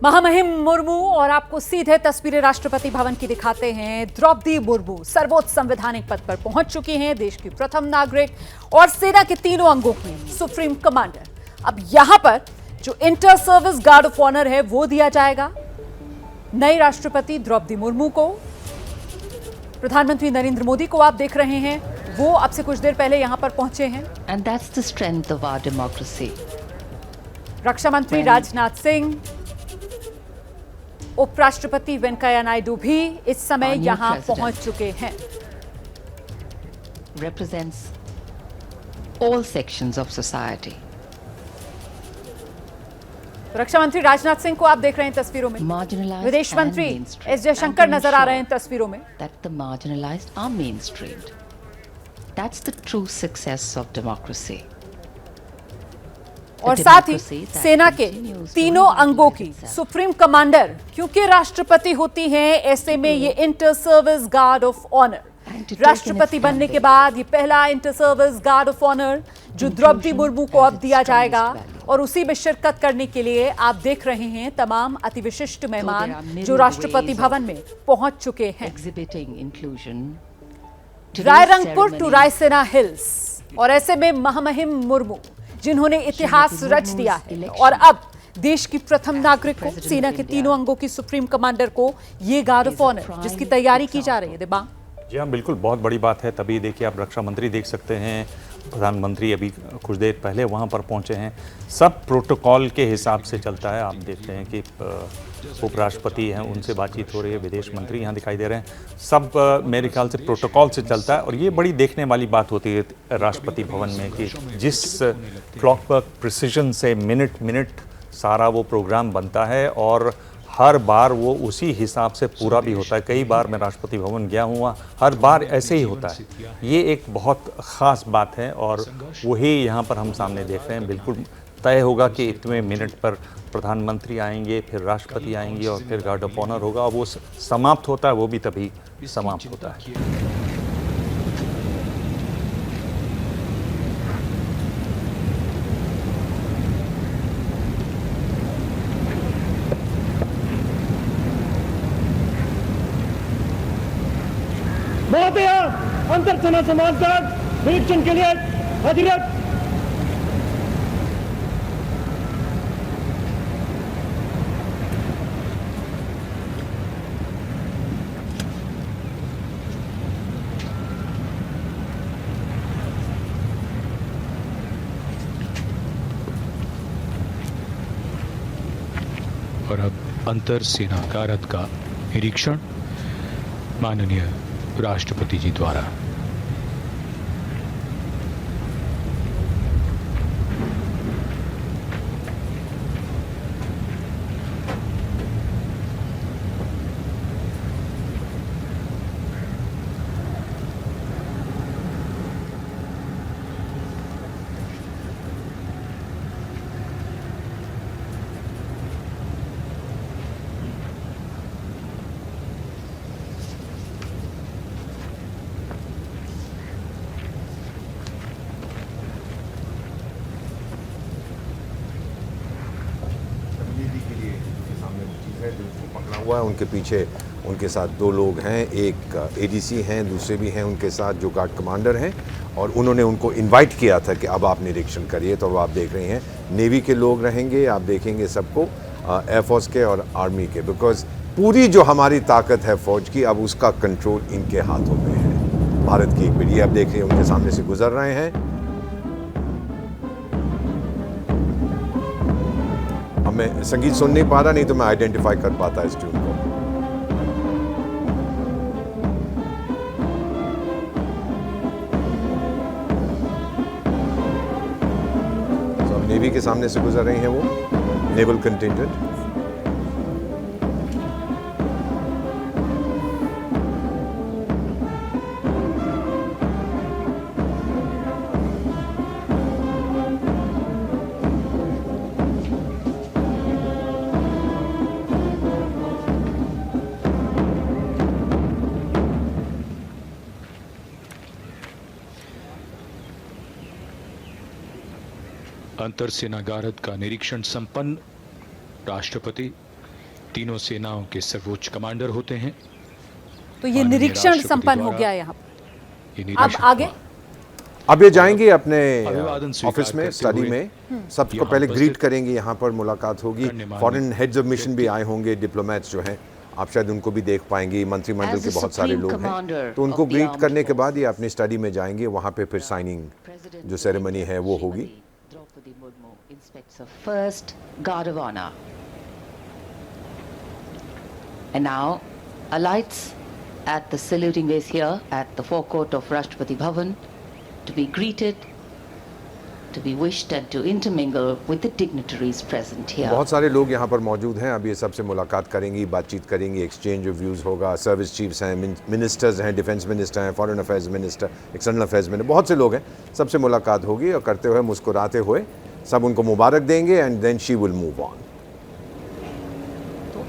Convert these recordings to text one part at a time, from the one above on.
महामहिम मुर्मू और आपको सीधे तस्वीरें राष्ट्रपति भवन की दिखाते हैं। द्रौपदी मुर्मू सर्वोच्च संवैधानिक पद पर पहुंच चुकी हैं, देश की प्रथम नागरिक और सेना के तीनों अंगों की सुप्रीम कमांडर। अब यहां पर जो inter service guard of honour है वो दिया जाएगा नई राष्ट्रपति द्रौपदी मुर्मू को। प्रधानमंत्री नरेंद्र मोदी को आप देख रहे हैं, वो अब से कुछ देर पहले यहां पर पहुंचे हैं। And that's the strength of our democracy. रक्षा मंत्री राजनाथ सिंह, उपराष्ट्रपति वेंकैया नायडू भी इस समय यहां पहुंच चुके हैं। Represents all sections of society. रक्षा मंत्री राजनाथ सिंह को आप देख रहे हैं तस्वीरों में। विदेश मंत्री एस जयशंकर नजर आ रहे हैं तस्वीरों में। That the marginalized are mainstreamed. That's the true success of democracy. और साथ ही सेना के तीनों अंगों की सुप्रीम कमांडर, क्योंकि राष्ट्रपति होती हैं, ऐसे में ये inter service guard of honour राष्ट्रपति बनने के बाद ये पहला inter service guard of honour जो द्रौपदी मुर्मू को अब दिया जाएगा। और उसी में शिरकत करने के लिए आप देख रहे हैं तमाम अतिविशिष्ट मेहमान जो राष्ट्रपति भवन में पहुंच चुके हैं। रायरंगपुर टू रायसेना हिल्स, और ऐसे में महामहिम मुर्मू जिन्होंने इतिहास रच दिया है और अब देश की प्रथम नागरिक को, सेना के तीनों अंगों की सुप्रीम कमांडर को ये गार्ड ऑफ ऑनर जिसकी तैयारी की जा रही है। दिबांग जी हाँ, बिल्कुल बहुत बड़ी बात है। तभी देखिए आप रक्षा मंत्री देख सकते हैं, प्रधानमंत्री अभी कुछ देर पहले वहाँ पर पहुँचे हैं। सब प्रोटोकॉल के हिसाब से चलता है। आप देखते हैं कि उपराष्ट्रपति हैं, उनसे बातचीत हो रही है, विदेश मंत्री यहाँ दिखाई दे रहे हैं। सब मेरे ख्याल से प्रोटोकॉल से चलता है। और ये बड़ी देखने वाली बात होती है राष्ट्रपति भवन में कि जिस क्लॉकवर्क प्रिसिजन से मिनट मिनट सारा वो प्रोग्राम बनता है और हर बार वो उसी हिसाब से पूरा भी होता है। कई बार मैं राष्ट्रपति भवन गया हूँ, हर बार ऐसे ही होता है। ये एक बहुत ख़ास बात है और वही यहाँ पर हम सामने देख रहे हैं। बिल्कुल तय होगा कि इतने मिनट पर प्रधानमंत्री आएंगे, फिर राष्ट्रपति आएंगे और फिर गार्ड ऑफ ऑनर होगा। और वो समाप्त होता है, वो भी तभी समाप्त होता है। अंतर सेना संवाद का निरीक्षण के लिए अधिरथ। और अब अंतर सेना कारत का निरीक्षण माननीय राष्ट्रपति जी द्वारा। हुआ है उनके पीछे उनके साथ दो लोग हैं, एक एडीसी हैं, दूसरे भी हैं उनके साथ जो गार्ड कमांडर हैं। और उन्होंने उनको इनवाइट किया था कि अब आप निरीक्षण करिए। तो अब आप देख रहे हैं नेवी के लोग रहेंगे, आप देखेंगे सबको, एयरफोर्स के और आर्मी के, बिकॉज पूरी जो हमारी ताकत है फौज की अब उसका कंट्रोल इनके हाथों में है। भारत की एक पीढ़ी आप देख रहे हैं उनके सामने से गुजर रहे हैं। अब मैं संगीत सुन नहीं पा रहा, नहीं तो मैं आइडेंटिफाई कर पाता इस ट्यून को। तो अब नेवी के सामने से गुजर रही हैं वो, नेवल कंटिंजेंट। अंतर सेना गारद का निरीक्षण संपन्न। राष्ट्रपति तीनों सेनाओं के सर्वोच्च कमांडर होते हैं। तो ये माननीय निरीक्षण राष्ट्रपति संपन्न हो द्वारा गया यहाँ पर। ये अब निरीक्षण आगे हुआ। अब ये जाएंगे अपने अभिवादन स्वीकार ऑफिस में, करते स्टडी हुए में, सबको यहाँ पहले उपस्थित ग्रीट करेंगे, यहाँ पर मुलाकात होगी। गण्यमान्य फॉरेन हेड्स ऑफ मिशन भी आए होंगे, डिप्लोमेट्स जो हैं, आप शायद उनको भी देख पाएंगे, मंत्रिमंडल As के the बहुत सारे Supreme लोग Commander हैं, तो उनको of the ग्रीट armed करने के forces, बाद ये अपनी स्टडी में जाएंगे, वहाँ पे फिर साइनिंग जो सेरेमनी है वो होगी। Draupadi Murmu inspects a first guard of honor. And now alights at the saluting base here at the forecourt of Rashtrapati Bhavan to be greeted, to be wished and to intermingle with the dignitaries present here. बहुत सारे लोग यहाँ पर मौजूद हैं, अब ये सबसे मुलाकात करेंगी, बातचीत करेंगी, एक्सचेंज ऑफ व्यूज़ होगा। सर्विस चीफ्स हैं, मिनिस्टर्स हैं, डिफेंस मिनिस्टर हैं, foreign affairs minister, external affairs minister, बहुत से लोग हैं, सबसे मुलाकात होगी और करते हुए मुस्कुराते हुए सब उनको मुबारक देंगे and then she will move on.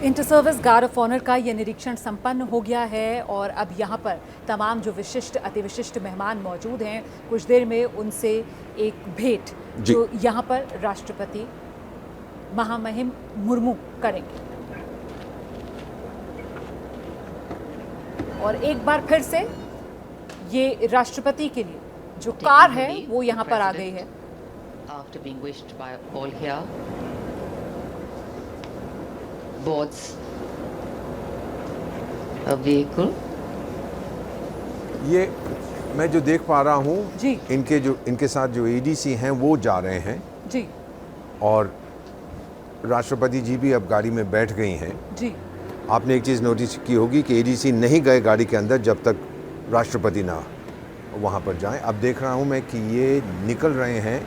Inter service guard of honour का ये निरीक्षण संपन्न हो गया है और अब यहाँ पर तमाम जो विशिष्ट अति विशिष्ट मेहमान मौजूद हैं, कुछ देर में उनसे एक भेंट जी। जो यहाँ पर राष्ट्रपति महामहिम मुर्मू करेंगे। और एक बार फिर से ये राष्ट्रपति के लिए जो कार है वो यहाँ पर आ गई है। After being wished by all here, boards a vehicle. ये मैं जो देख पा रहा हूँ, जी। इनके साथ जो एडीसी हैं वो जा रहे हैं जी और राष्ट्रपति जी भी अब गाड़ी में बैठ गई हैं। जी आपने एक चीज़ नोटिस की होगी कि एडीसी नहीं गए गाड़ी के अंदर जब तक राष्ट्रपति ना वहाँ पर जाएं। अब देख रहा हूँ मैं कि ये निकल रहे हैं।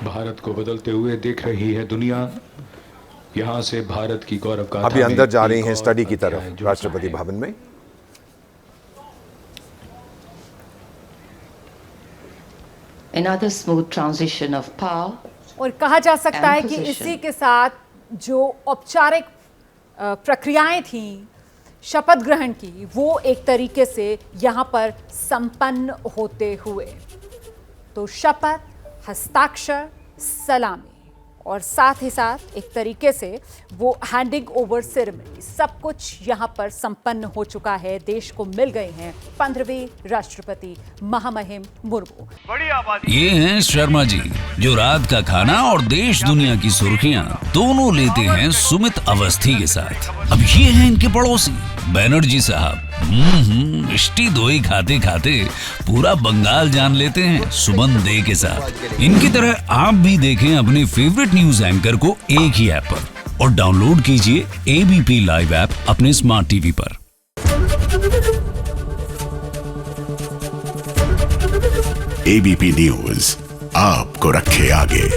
भारत को बदलते हुए देख रही है दुनिया। यहाँ से भारत की गौरव गाथा अभी अंदर में जा रही एक हैं और स्टडी की अध्याय तरफ जुड़ता राष्ट्रपति है। भवन में। Another smooth transition of power. और कहा जा सकता है And कि position. इसी के साथ जो औपचारिक प्रक्रियाएं थीं शपथ ग्रहण की, वो एक तरीके से यहाँ पर संपन्न होते हुए, तो शपथ, हस्ताक्षर, सलामी और साथ ही साथ एक तरीके से वो हैंडिंग ओवर सेरेमनी, सब कुछ यहाँ पर संपन्न हो चुका है। देश को मिल गए हैं 15वें राष्ट्रपति महामहिम मुर्मू। ये हैं शर्मा जी, जो रात का खाना और देश दुनिया की सुर्खियां दोनों लेते हैं सुमित अवस्थी के साथ। अब ये हैं इनके पड़ोसी बैनर्जी साहब। मिष्टी दोई खाते खाते पूरा बंगाल जान लेते हैं सुमन दे के साथ। इनकी तरह आप भी देखें अपने फेवरेट न्यूज एंकर को एक ही ऐप पर और डाउनलोड कीजिए एबीपी लाइव ऐप अपने स्मार्ट टीवी पर। एबीपी न्यूज आपको रखे आगे।